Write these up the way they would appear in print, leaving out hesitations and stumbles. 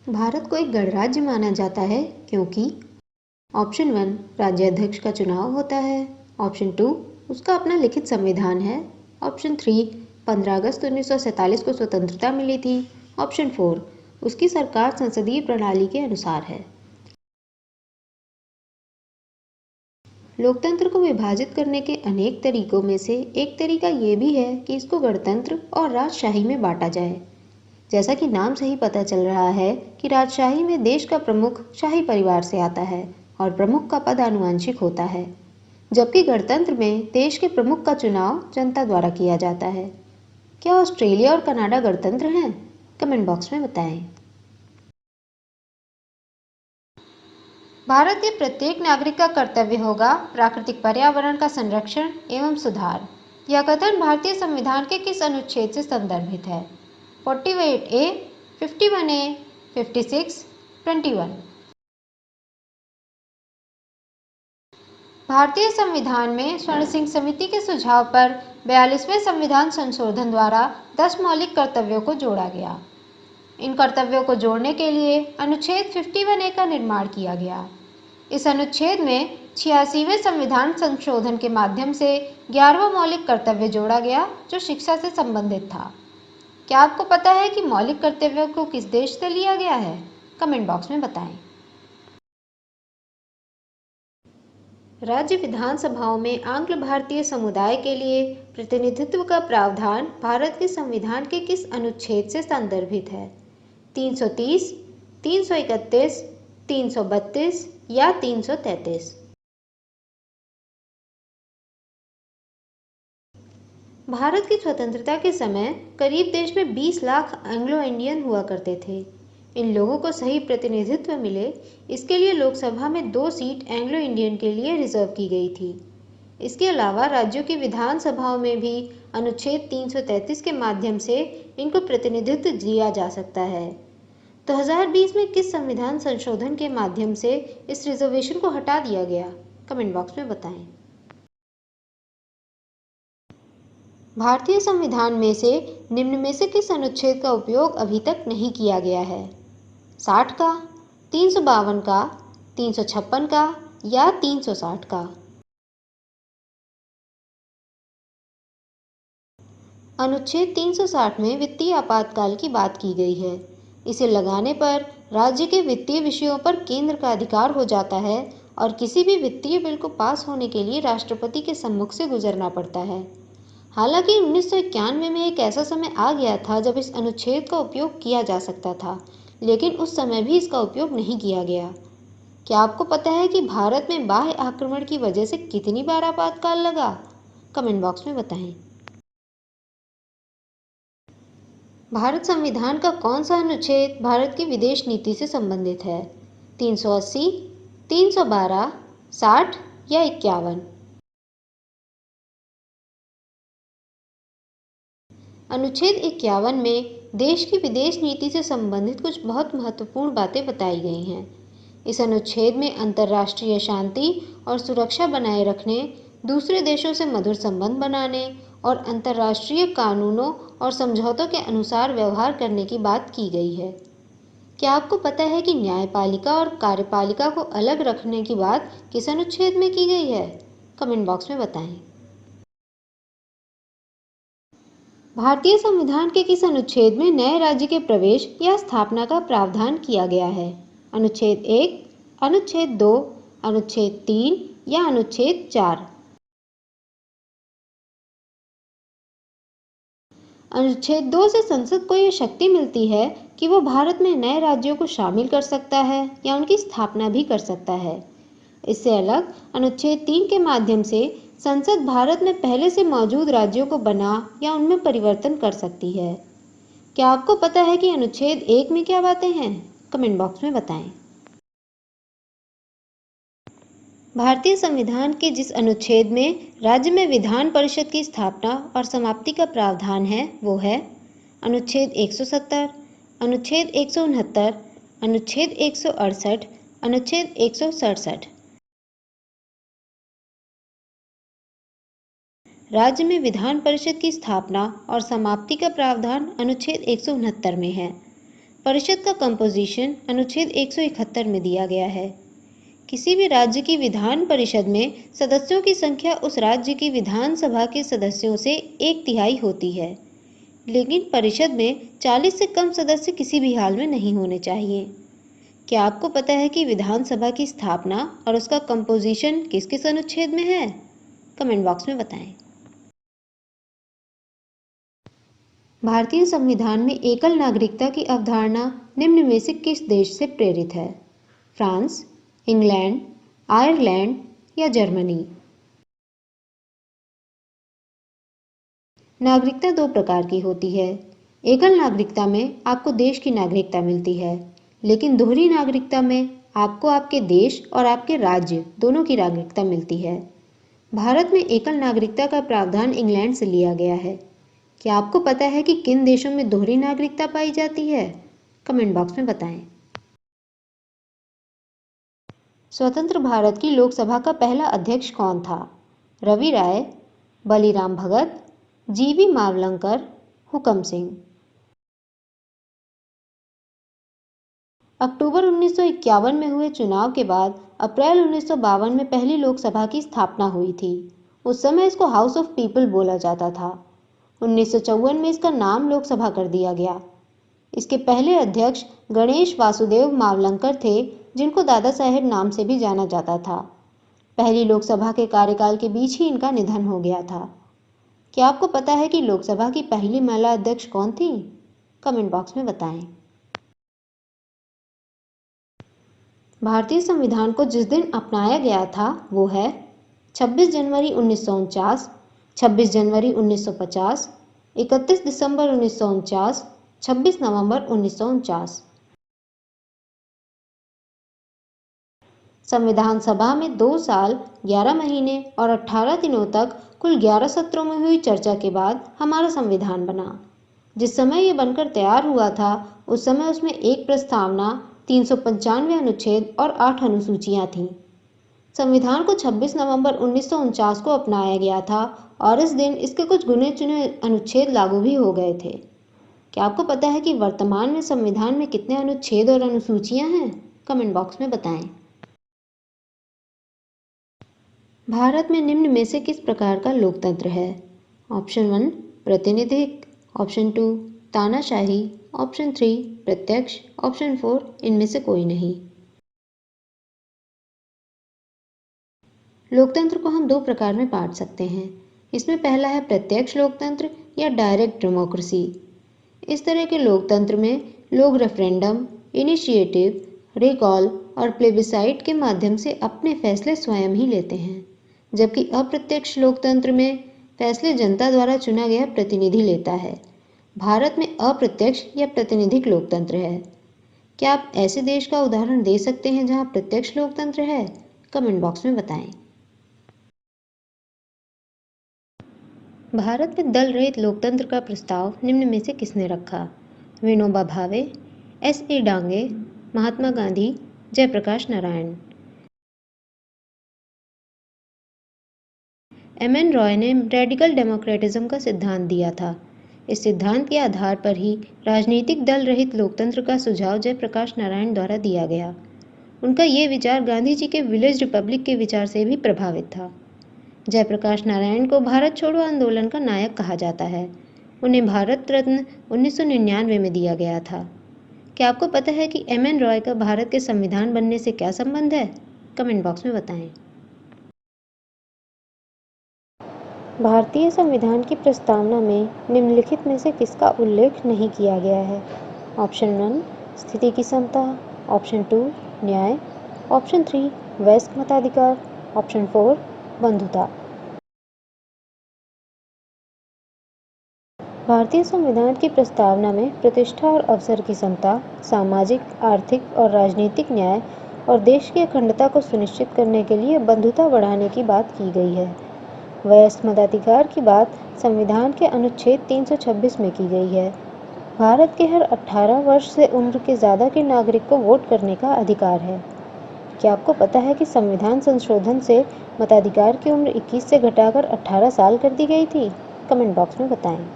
भारत को एक गणराज्य माना जाता है क्योंकि ऑप्शन 1 राज्याध्यक्ष का चुनाव होता है, ऑप्शन 2 उसका अपना लिखित संविधान है, ऑप्शन 3 15 अगस्त 1947 को स्वतंत्रता मिली थी, ऑप्शन 4 उसकी सरकार संसदीय प्रणाली के अनुसार है। लोकतंत्र को विभाजित करने के अनेक तरीकों में से एक तरीका ये भी है कि इसको गणतंत्र और राजशाही में बांटा जाए। जैसा कि नाम से ही पता चल रहा है कि राजशाही में देश का प्रमुख शाही परिवार से आता है और प्रमुख का पद आनुवंशिक होता है, जबकि गणतंत्र में देश के प्रमुख का चुनाव जनता द्वारा किया जाता है। क्या ऑस्ट्रेलिया और कनाडा गणतंत्र हैं? कमेंट बॉक्स में बताएं। भारत के प्रत्येक नागरिक का कर्तव्य होगा प्राकृतिक पर्यावरण का संरक्षण एवं सुधार। यह कथन भारतीय संविधान के किस अनुच्छेद से संदर्भित है? 48A, 51A, 56, 21। भारतीय संविधान में स्वर्ण सिंह समिति के सुझाव पर 42वें संविधान संशोधन द्वारा 10 मौलिक कर्तव्यों को जोड़ा गया। इन कर्तव्यों को जोड़ने के लिए अनुच्छेद 51A का निर्माण किया गया। इस अनुच्छेद में 86वें संविधान संशोधन के माध्यम से 11वां मौलिक कर्तव्य जोड़ा गया जो शिक्षा से संबंधित था। क्या आपको पता है कि मौलिक कर्तव्यों को किस देश से लिया गया है? कमेंट बॉक्स में बताएं। राज्य विधानसभाओं में आंग्ल भारतीय समुदाय के लिए प्रतिनिधित्व का प्रावधान भारत के संविधान के किस अनुच्छेद से संदर्भित है? 330, 331, 332 या 333? भारत की स्वतंत्रता के समय करीब देश में 20 लाख एंग्लो इंडियन हुआ करते थे। इन लोगों को सही प्रतिनिधित्व मिले, इसके लिए लोकसभा में 2 सीट एंग्लो इंडियन के लिए रिजर्व की गई थी। इसके अलावा राज्यों की विधानसभाओं में भी अनुच्छेद 333 के माध्यम से इनको प्रतिनिधित्व दिया जा सकता है। 2020 में किस संविधान संशोधन के माध्यम से इस रिजर्वेशन को हटा दिया गया? कमेंट बॉक्स में बताएं। भारतीय संविधान में से निम्न में से किस अनुच्छेद का उपयोग अभी तक नहीं किया गया है? 60 का, 352 का, 356 का या 360 का? अनुच्छेद 360 में वित्तीय आपातकाल की बात की गई है। इसे लगाने पर राज्य के वित्तीय विषयों पर केंद्र का अधिकार हो जाता है और किसी भी वित्तीय बिल को पास होने के लिए राष्ट्रपति के सम्मुख से गुजरना पड़ता है। हालांकि 1991 में एक ऐसा समय आ गया था जब इस अनुच्छेद का उपयोग किया जा सकता था, लेकिन उस समय भी इसका उपयोग नहीं किया गया। क्या आपको पता है कि भारत में बाह्य आक्रमण की वजह से कितनी बार आपातकाल लगा? कमेंट बॉक्स में बताएं। भारत संविधान का कौन सा अनुच्छेद भारत की विदेश नीति से संबंधित है? 380, 312, 60 या 51? अनुच्छेद 51 में देश की विदेश नीति से संबंधित कुछ बहुत महत्वपूर्ण बातें बताई गई हैं। इस अनुच्छेद में अंतर्राष्ट्रीय शांति और सुरक्षा बनाए रखने, दूसरे देशों से मधुर संबंध बनाने और अंतर्राष्ट्रीय कानूनों और समझौतों के अनुसार व्यवहार करने की बात की गई है। क्या आपको पता है कि न्यायपालिका और कार्यपालिका को अलग रखने की बात किस अनुच्छेद में की गई है? कमेंट बॉक्स में बताएं। भारतीय संविधान के किस अनुच्छेद में नए राज्य के प्रवेश या स्थापना का प्रावधान किया गया है? अनुच्छेद 1, अनुच्छेद 2, अनुच्छेद 3 या अनुच्छेद 4? अनुच्छेद 2 से संसद को यह शक्ति मिलती है कि वो भारत में नए राज्यों को शामिल कर सकता है या उनकी स्थापना भी कर सकता है। इससे अलग अनुच्छेद 3 के माध्यम से संसद भारत में पहले से मौजूद राज्यों को बना या उनमें परिवर्तन कर सकती है। क्या आपको पता है कि अनुच्छेद 1 में क्या बातें हैं? कमेंट बॉक्स में बताएं। भारतीय संविधान के जिस अनुच्छेद में राज्य में विधान परिषद की स्थापना और समाप्ति का प्रावधान है वो है अनुच्छेद 170, अनुच्छेद 169, अनुच्छेद 168, अनुच्छेद 167। राज्य में विधान परिषद की स्थापना और समाप्ति का प्रावधान अनुच्छेद 169 में है। परिषद का कंपोजिशन अनुच्छेद 171 में दिया गया है। किसी भी राज्य की विधान परिषद में सदस्यों की संख्या उस राज्य की विधानसभा के सदस्यों से 1/3 होती है, लेकिन परिषद में 40 से कम सदस्य किसी भी हाल में नहीं होने चाहिए। क्या आपको पता है कि विधानसभा की स्थापना और उसका कंपोजिशन किस किस अनुच्छेद में है? कमेंट बॉक्स में बताएं। भारतीय संविधान में एकल नागरिकता की अवधारणा निम्न में से किस देश से प्रेरित है? फ्रांस, इंग्लैंड, आयरलैंड या जर्मनी? नागरिकता दो प्रकार की होती है। एकल नागरिकता में आपको देश की नागरिकता मिलती है, लेकिन दोहरी नागरिकता में आपको आपके देश और आपके राज्य दोनों की नागरिकता मिलती है। भारत में एकल नागरिकता का प्रावधान इंग्लैंड से लिया गया है। क्या आपको पता है कि किन देशों में दोहरी नागरिकता पाई जाती है? कमेंट बॉक्स में बताएं। स्वतंत्र भारत की लोकसभा का पहला अध्यक्ष कौन था? रवि राय, बलिराम भगत, जीवी मावलंकर, हुकम सिंह? अक्टूबर 1951 में हुए चुनाव के बाद अप्रैल 1952 में पहली लोकसभा की स्थापना हुई थी। उस समय इसको हाउस ऑफ पीपल बोला जाता था। 1954 में इसका नाम लोकसभा कर दिया गया। इसके पहले अध्यक्ष गणेश वासुदेव मावलंकर थे, जिनको दादा साहेब नाम से भी जाना जाता था। पहली लोकसभा के कार्यकाल के बीच ही इनका निधन हो गया था। क्या आपको पता है कि लोकसभा की पहली महिला अध्यक्ष कौन थी? कमेंट बॉक्स में बताएं। भारतीय संविधान को जिस दिन अपनाया गया था वो है 26 जनवरी 1949, 26 जनवरी 1950, 31 दिसंबर 1949, 26 नवंबर 1949। संविधान सभा में 2 साल 11 महीने और 18 दिनों तक कुल 11 सत्रों में हुई चर्चा के बाद हमारा संविधान बना। जिस समय ये बनकर तैयार हुआ था उस समय उसमें एक प्रस्तावना, 395 अनुच्छेद और 8 अनुसूचियां थीं। संविधान को 26 नवंबर 1949 को अपनाया गया था और इस दिन इसके कुछ गिने चुने अनुच्छेद लागू भी हो गए थे। क्या आपको पता है कि वर्तमान में संविधान में कितने अनुच्छेद और अनुसूचियां हैं? कमेंट बॉक्स में बताएं। भारत में निम्न में से किस प्रकार का लोकतंत्र है? ऑप्शन 1 प्रतिनिधिक, ऑप्शन 2 तानाशाही, ऑप्शन 3 प्रत्यक्ष, ऑप्शन 4 इनमें से कोई नहीं। लोकतंत्र को हम दो प्रकार में बांट सकते हैं। इसमें पहला है प्रत्यक्ष लोकतंत्र या डायरेक्ट डेमोक्रेसी। इस तरह के लोकतंत्र में लोग रेफरेंडम, इनिशिएटिव, रिकॉल और प्लेबिसाइट के माध्यम से अपने फैसले स्वयं ही लेते हैं, जबकि अप्रत्यक्ष लोकतंत्र में फैसले जनता द्वारा चुना गया प्रतिनिधि लेता है। भारत में अप्रत्यक्ष या प्रातिनिधिक लोकतंत्र है। क्या आप ऐसे देश का उदाहरण दे सकते हैं जहां प्रत्यक्ष लोकतंत्र है? कमेंट बॉक्स में बताएं। भारत में दल रहित लोकतंत्र का प्रस्ताव निम्न में से किसने रखा? विनोबा भावे, S.A. डांगे, महात्मा गांधी, जयप्रकाश नारायण? M.N. रॉय ने रेडिकल डेमोक्रेटिज्म का सिद्धांत दिया था। इस सिद्धांत के आधार पर ही राजनीतिक दल रहित लोकतंत्र का सुझाव जयप्रकाश नारायण द्वारा दिया गया। उनका ये विचार गांधी जी के विलेज रिपब्लिक के विचार से भी प्रभावित था। जयप्रकाश नारायण को भारत छोड़ो आंदोलन का नायक कहा जाता है। उन्हें भारत रत्न 1999 में दिया गया था। क्या आपको पता है कि M.N. रॉय का भारत के संविधान बनने से क्या संबंध है? कमेंट बॉक्स में बताएं। भारतीय संविधान की प्रस्तावना में निम्नलिखित में से किसका उल्लेख नहीं किया गया है? ऑप्शन 1 स्थिति की समता, ऑप्शन 2 न्याय, ऑप्शन 3 वयस्क मताधिकार, ऑप्शन 4 बंधुता। भारतीय संविधान की प्रस्तावना में प्रतिष्ठा और अवसर की समता, सामाजिक, आर्थिक और राजनीतिक न्याय और देश की अखंडता को सुनिश्चित करने के लिए बंधुता बढ़ाने की बात की गई है। वयस्क मताधिकार की बात संविधान के अनुच्छेद 326 में की गई है। भारत के हर 18 वर्ष से उम्र के ज़्यादा के नागरिक को वोट करने का अधिकार है। क्या आपको पता है कि संविधान संशोधन से मताधिकार की उम्र 21 से घटाकर 18 साल कर दी गई थी? कमेंट बॉक्स में बताएं।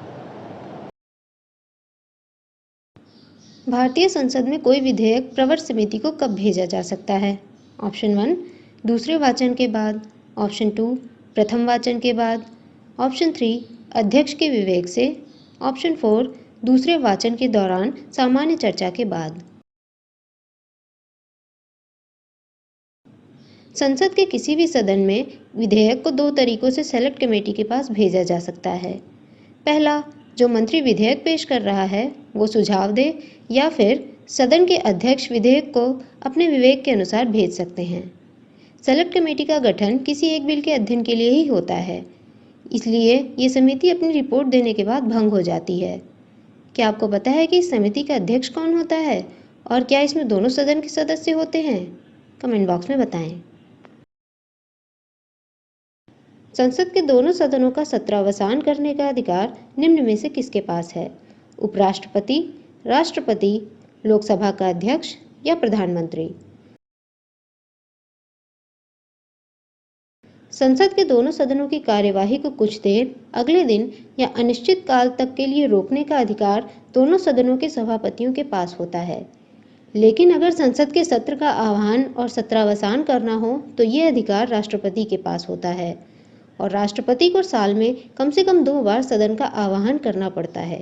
भारतीय संसद में कोई विधेयक प्रवर समिति को कब भेजा जा सकता है? ऑप्शन 1 दूसरे वाचन के बाद, ऑप्शन 2 प्रथम वाचन के बाद, ऑप्शन 3 अध्यक्ष के विवेक से, ऑप्शन 4 दूसरे वाचन के दौरान सामान्य चर्चा के बाद। संसद के किसी भी सदन में विधेयक को दो तरीकों से सेलेक्ट कमेटी के पास भेजा जा सकता है। पहला, जो मंत्री विधेयक पेश कर रहा है वो सुझाव दे, या फिर सदन के अध्यक्ष विधेयक को अपने विवेक के अनुसार भेज सकते हैं। सेलेक्ट कमेटी का गठन किसी एक बिल के अध्ययन के लिए ही होता है, इसलिए ये समिति अपनी रिपोर्ट देने के बाद भंग हो जाती है। क्या आपको पता है कि इस समिति का अध्यक्ष कौन होता है और क्या इसमें दोनों सदन के सदस्य होते हैं? कमेंट बॉक्स में बताएं। संसद के दोनों सदनों का सत्रावसान करने का अधिकार निम्न में से किसके पास है? उपराष्ट्रपति, राष्ट्रपति, लोकसभा का अध्यक्ष या प्रधानमंत्री? संसद के दोनों सदनों की कार्यवाही को कुछ देर, अगले दिन या अनिश्चित काल तक के लिए रोकने का अधिकार दोनों सदनों के सभापतियों के पास होता है। लेकिन अगर संसद के सत्र का आह्वान और सत्रावसान करना हो तो ये अधिकार राष्ट्रपति के पास होता है, और राष्ट्रपति को साल में कम से कम 2 बार सदन का आह्वान करना पड़ता है।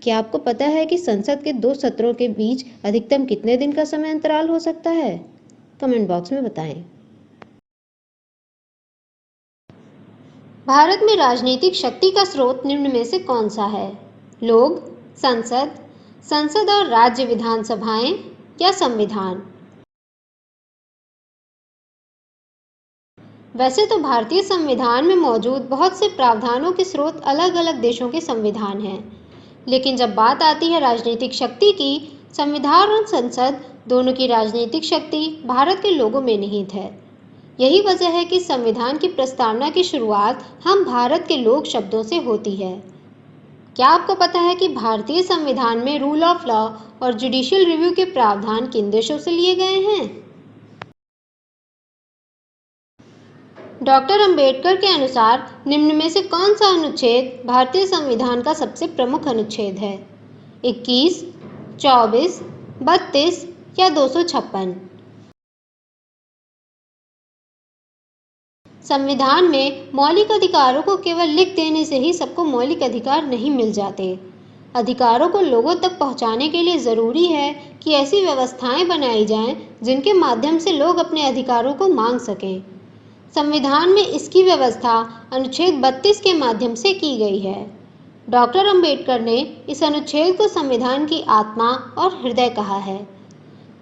क्या आपको पता है कि संसद के 2 सत्रों के बीच अधिकतम कितने दिन का समय अंतराल हो सकता है? कमेंट बॉक्स में बताएं। भारत में राजनीतिक शक्ति का स्रोत निम्न में से कौन सा है? लोग, संसद, संसद और राज्य विधानसभाएं या संविधान? वैसे तो भारतीय संविधान में मौजूद बहुत से प्रावधानों के स्रोत अलग अलग देशों के संविधान हैं, लेकिन जब बात आती है राजनीतिक शक्ति की, संविधान और संसद दोनों की राजनीतिक शक्ति भारत के लोगों में निहित है। यही वजह है कि संविधान की प्रस्तावना की शुरुआत हम भारत के लोग शब्दों से होती है। क्या आपको पता है कि भारतीय संविधान में रूल ऑफ लॉ और जुडिशियल रिव्यू के प्रावधान किन देशों से लिए गए हैं? डॉक्टर अंबेडकर के अनुसार निम्न में से कौन सा अनुच्छेद भारतीय संविधान का सबसे प्रमुख अनुच्छेद है? 21, 24, 32 या 256? संविधान में मौलिक अधिकारों को केवल लिख देने से ही सबको मौलिक अधिकार नहीं मिल जाते। अधिकारों को लोगों तक पहुंचाने के लिए ज़रूरी है कि ऐसी व्यवस्थाएं बनाई जाएं जिनके माध्यम से लोग अपने अधिकारों को मांग सकें। संविधान में इसकी व्यवस्था अनुच्छेद 32 के माध्यम से की गई है। डॉक्टर अंबेडकर ने इस अनुच्छेद को संविधान की आत्मा और हृदय कहा है।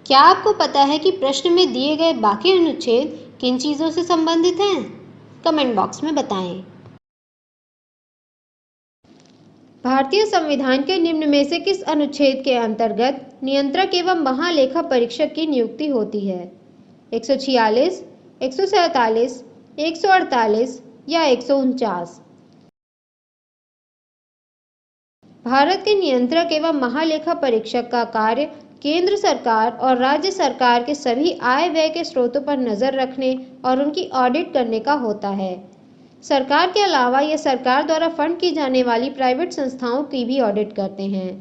क्या आपको पता है कि प्रश्न में दिए गए बाकी अनुच्छेद किन चीज़ों से संबंधित हैं? कमेंट बॉक्स में बताएं। भारतीय संविधान के निम्न में से किस अनुच्छेद के अंतर्गत नियंत्रक एवं महालेखा परीक्षक की नियुक्ति होती है? 146, 147, 148 या 149? भारत के नियंत्रक एवं महालेखा परीक्षक का कार्य केंद्र सरकार और राज्य सरकार के सभी आय व्यय के स्रोतों पर नजर रखने और उनकी ऑडिट करने का होता है। सरकार के अलावा ये सरकार द्वारा फंड की जाने वाली प्राइवेट संस्थाओं की भी ऑडिट करते हैं।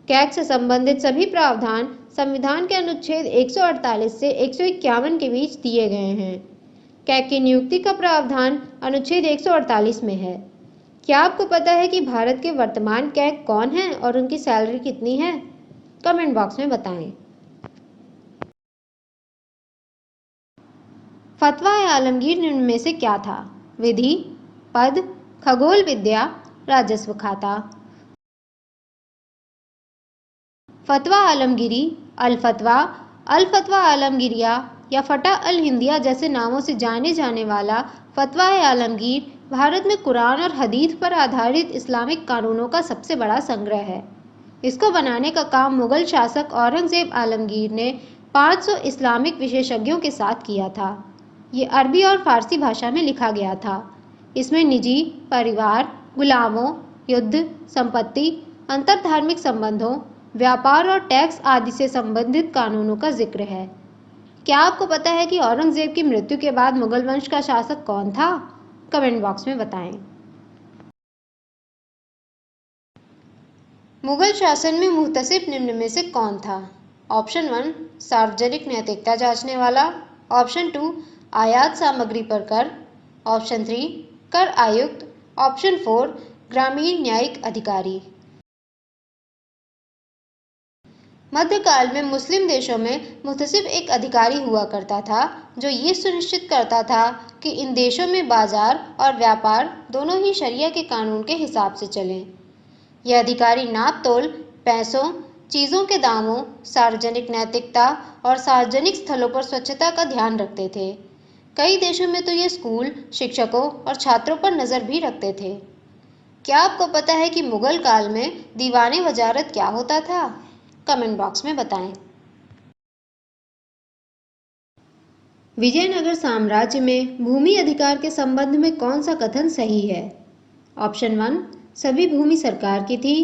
कैग से संबंधित सभी प्रावधान संविधान के अनुच्छेद 148 से 151 के बीच दिए गए हैं। कैग की नियुक्ति का प्रावधान अनुच्छेद 148 में है। क्या आपको पता है कि भारत के वर्तमान कैग कौन हैं और उनकी सैलरी कितनी है? कमेंट बॉक्स में बताएं। फतवा-ए-आलमगीर निम्न में से क्या था? विधि, पद, खगोल विद्या, राजस्व खाता? फतवा आलमगीरी, अल फतवा, अल फतवा आलमगीरिया या फटा अल हिंदिया जैसे नामों से जाने जाने वाला फतवा-ए-आलमगीर भारत में कुरान और हदीस पर आधारित इस्लामिक कानूनों का सबसे बड़ा संग्रह है। इसको बनाने का काम मुगल शासक औरंगजेब आलमगीर ने 500 इस्लामिक विशेषज्ञों के साथ किया था। ये अरबी और फारसी भाषा में लिखा गया था। इसमें निजी, परिवार, गुलामों, युद्ध, संपत्ति, अंतरधार्मिक संबंधों, व्यापार और टैक्स आदि से संबंधित कानूनों का जिक्र है। क्या आपको पता है कि औरंगजेब की मृत्यु के बाद मुगल वंश का शासक कौन था? कमेंट बॉक्स में बताएं। मुगल शासन में मुहतसिब निम्न में से कौन था? ऑप्शन 1 सार्वजनिक नैतिकता जांचने वाला, ऑप्शन 2 आयात सामग्री पर कर, ऑप्शन 3 कर आयुक्त, ऑप्शन 4 ग्रामीण न्यायिक अधिकारी। मध्यकाल में मुस्लिम देशों में मुहतसिब एक अधिकारी हुआ करता था जो ये सुनिश्चित करता था कि इन देशों में बाजार और व्यापार दोनों ही शरिया के कानून के हिसाब से चलें। यह अधिकारी नाप तोल, पैसों, चीज़ों के दामों, सार्वजनिक नैतिकता और सार्वजनिक स्थलों पर स्वच्छता का ध्यान रखते थे। कई देशों में तो ये स्कूल, शिक्षकों और छात्रों पर नज़र भी रखते थे। क्या आपको पता है कि मुगल काल में दीवाने वजारत क्या होता था? कमेंट बॉक्स में बताएं। विजयनगर साम्राज्य में भूमि अधिकार के संबंध में कौन सा कथन सही है? ऑप्शन 1 सभी भूमि सरकार की थी,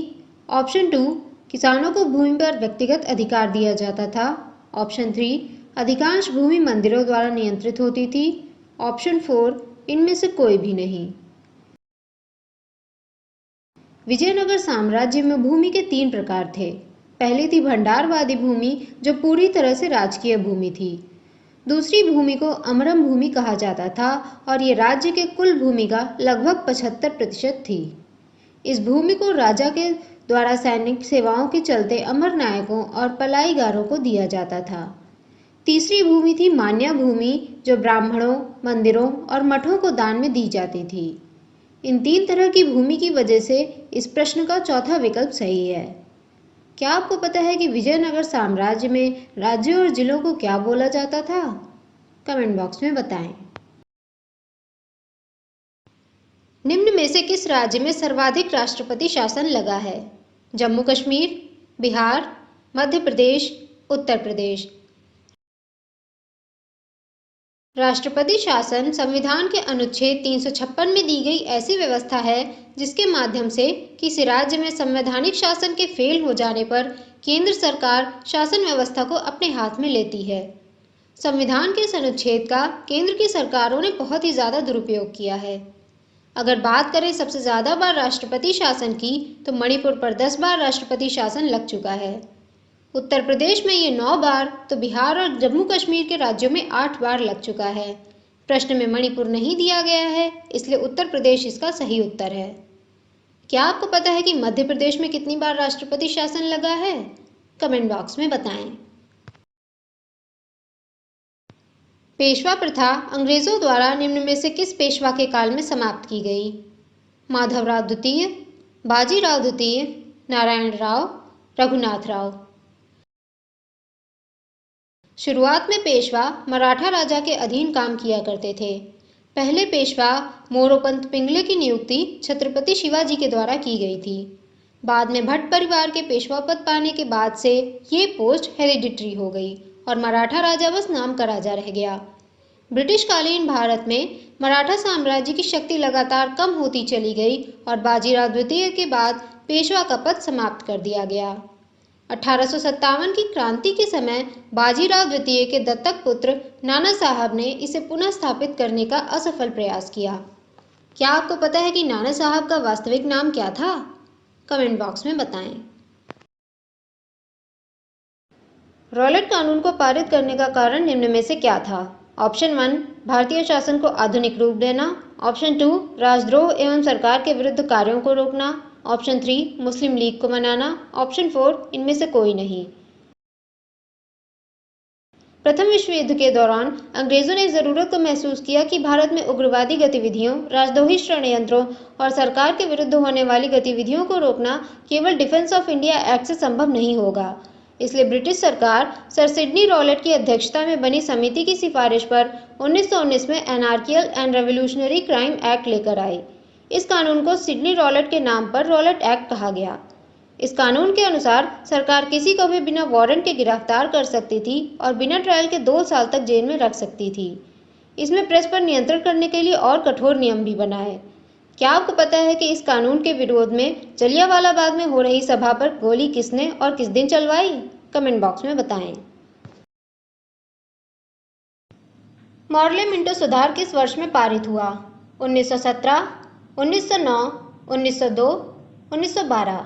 ऑप्शन 2 किसानों को भूमि पर व्यक्तिगत अधिकार दिया जाता था, ऑप्शन 3 अधिकांश भूमि मंदिरों द्वारा नियंत्रित होती थी, ऑप्शन 4 इनमें से कोई भी नहीं। विजयनगर साम्राज्य में भूमि के 3 प्रकार थे। पहली थी भंडारवादी भूमि जो पूरी तरह से राजकीय भूमि थी। दूसरी भूमि को अमरम भूमि कहा जाता था और ये राज्य के कुल भूमि का लगभग 75% थी। इस भूमि को राजा के द्वारा सैनिक सेवाओं के चलते अमर नायकों और पलायीगारों को दिया जाता था। तीसरी भूमि थी मान्या भूमि जो ब्राह्मणों, मंदिरों और मठों को दान में दी जाती थी। इन 3 तरह की भूमि की वजह से इस प्रश्न का चौथा विकल्प सही है। क्या आपको पता है कि विजयनगर साम्राज्य में राज्यों और जिलों को क्या बोला जाता था? कमेंट बॉक्स में बताएं। निम्न में से किस राज्य में सर्वाधिक राष्ट्रपति शासन लगा है? जम्मू कश्मीर, बिहार, मध्य प्रदेश, उत्तर प्रदेश। राष्ट्रपति शासन संविधान के अनुच्छेद 356 में दी गई ऐसी व्यवस्था है जिसके माध्यम से किसी राज्य में संवैधानिक शासन के फेल हो जाने पर केंद्र सरकार शासन व्यवस्था को अपने हाथ में लेती है। संविधान के इस अनुच्छेद का केंद्र की सरकारों ने बहुत ही ज़्यादा दुरुपयोग किया है। अगर बात करें सबसे ज़्यादा बार राष्ट्रपति शासन की, तो मणिपुर पर 10 बार राष्ट्रपति शासन लग चुका है। उत्तर प्रदेश में ये 9 बार, तो बिहार और जम्मू कश्मीर के राज्यों में 8 बार लग चुका है। प्रश्न में मणिपुर नहीं दिया गया है, इसलिए उत्तर प्रदेश इसका सही उत्तर है। क्या आपको पता है कि मध्य प्रदेश में कितनी बार राष्ट्रपति शासन लगा है? कमेंट बॉक्स में बताएं। पेशवा प्रथा अंग्रेजों द्वारा निम्न में से किस पेशवा के काल में समाप्त की गई? माधवराव द्वितीय, बाजीराव द्वितीय, नारायण राव, रघुनाथ राव। शुरुआत में पेशवा मराठा राजा के अधीन काम किया करते थे। पहले पेशवा मोरोपंत पिंगले की नियुक्ति छत्रपति शिवाजी के द्वारा की गई थी। बाद में भट्ट परिवार के पेशवा पद पाने के बाद से ये पोस्ट हेरिडिटरी हो गई और मराठा राजा बस नाम का राजा रह गया। ब्रिटिशकालीन भारत में मराठा साम्राज्य की शक्ति लगातार कम होती चली गई और बाजीराव द्वितीय के बाद पेशवा का पद समाप्त कर दिया गया। 1857 की क्रांति के समय बाजीराव द्वितीय के दत्तक पुत्र नाना साहब ने इसे पुनः स्थापित करने का असफल प्रयास किया। क्या आपको पता है कि नाना साहब का वास्तविक नाम क्या था? कमेंट बॉक्स में बताएं। रॉलेट कानून को पारित करने का कारण निम्न में से क्या था? ऑप्शन 1 भारतीय शासन को आधुनिक रूप देना, ऑप्शन 2 राजद्रोह एवं सरकार के विरुद्ध कार्यों को रोकना, ऑप्शन 3 मुस्लिम लीग को मनाना, ऑप्शन 4 इनमें से कोई नहीं। प्रथम विश्व युद्ध के दौरान अंग्रेजों ने जरूरत को महसूस किया कि भारत में उग्रवादी गतिविधियों, राजद्रोही षड्यंत्रों और सरकार के विरुद्ध होने वाली गतिविधियों को रोकना केवल डिफेंस ऑफ इंडिया एक्ट से संभव नहीं होगा। इसलिए ब्रिटिश सरकार सर सिडनी रॉलेट की अध्यक्षता में बनी समिति की सिफारिश पर 1919 में एनार्कियल एंड रेवोल्यूशनरी क्राइम एक्ट लेकर आई। इस कानून को सिडनी रॉलेट के नाम पर रॉलेट एक्ट कहा गया। इस कानून के अनुसार सरकार किसी को भी बिना वारंट के गिरफ्तार कर सकती थी और बिना ट्रायल के 2 साल तक जेल में रख सकती थी। इसमें प्रेस पर नियंत्रण करने के लिए और कठोर नियम भी बनाए। क्या आपको पता है कि इस कानून के विरोध में जलियांवाला बाग में हो रही सभा पर गोली किसने और किस दिन चलवाई? कमेंट बॉक्स में बताएं। मॉर्ले मिंटो सुधार किस वर्ष में पारित हुआ? 1917, 1909, 1902, 1912।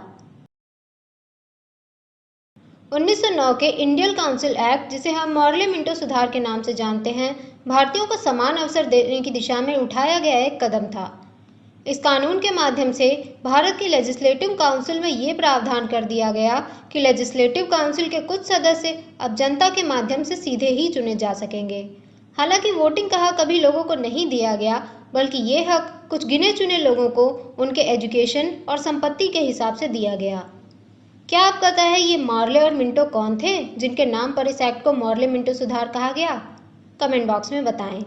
1909 के इंडियन काउंसिल एक्ट, जिसे हम मॉर्ले मिंटो सुधार के नाम से जानते हैं, भारतीयों को समान अवसर देने की दिशा में उठाया गया एक कदम था। इस कानून के माध्यम से भारत की लेजिस्लेटिव काउंसिल में ये प्रावधान कर दिया गया कि लेजिस्लेटिव काउंसिल के कुछ सदस्य अब जनता के माध्यम से सीधे ही चुने जा सकेंगे। हालांकि वोटिंग का हक अभी लोगों को नहीं दिया गया, बल्कि ये हक कुछ गिने चुने लोगों को उनके एजुकेशन और संपत्ति के हिसाब से दिया गया। क्या आपको पता है ये मॉर्ले और मिंटो कौन थे, जिनके नाम पर इस एक्ट को मॉर्ले मिंटो सुधार कहा गया? कमेंट बॉक्स में बताएं।